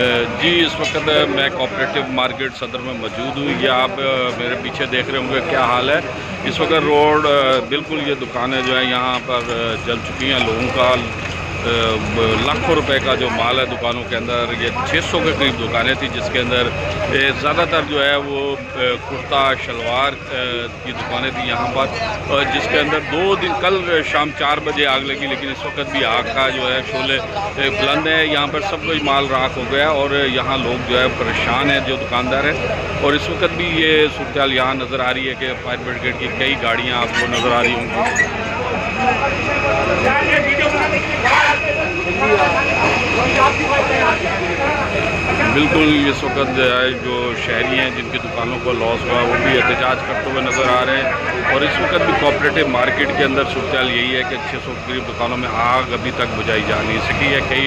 जी, इस वक्त मैं कोऑपरेटिव मार्केट सदर में मौजूद हूँ। ये आप मेरे पीछे देख रहे होंगे क्या हाल है। इस वक्त रोड बिल्कुल, ये दुकानें जो है यहाँ पर जल चुकी हैं। लोगों का लाखों रुपए का जो माल है दुकानों के अंदर, ये 600 के करीब दुकानें थी, जिसके अंदर ज़्यादातर जो है वो कुर्ता शलवार की दुकानें थी यहाँ पर, जिसके अंदर 2 दिन कल शाम 4 बजे आग लगी, लेकिन इस वक्त भी आग का जो है शोले बुलंद है। यहाँ पर सब कुछ माल राख हो गया और यहाँ लोग जो है परेशान हैं, जो दुकानदार हैं। और इस वक्त भी ये सूरत यहाँ नज़र आ रही है कि फायर ब्रिगेड की कई गाड़ियाँ आपको नज़र आ रही होंगी। बिल्कुल, इस वक्त जो शहरी हैं जिनकी दुकानों को लॉस हुआ, वो भी एहतजाज करते हुए नज़र आ रहे हैं। और इस वक्त भी कोऑपरेटिव मार्केट के अंदर सूरत यही है कि 600 के करीब दुकानों में आग अभी तक बुझाई जा नहीं सकी है। कई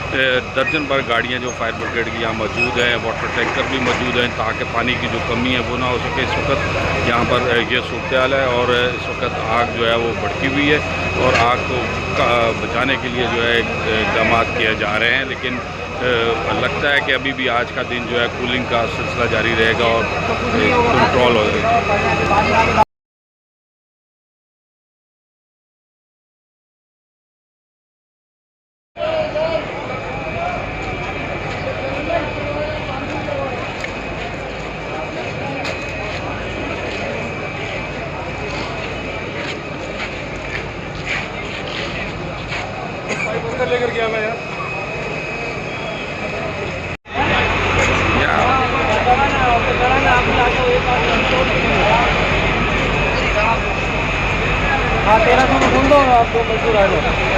दर्जन भर गाड़ियाँ जो फायर ब्रिगेड की यहाँ मौजूद है, वाटर टैंकर भी मौजूद हैं, ताकि पानी की जो कमी है वो ना हो सके। इस वक्त यहाँ पर ये सूरत है और इस वक्त आग जो है वो भड़की हुई है और आग को बचाने के लिए जो है इक़दाम किए जा रहे हैं। लेकिन लगता है कि अभी भी आज का दिन जो है कूलिंग का सिलसिला जारी रहेगा और कंट्रोल हो जाएगा। लेकर गया मैं यार। हाँ 1300 में ढूंढ दो, आप 2 मजदूर आ जाओ।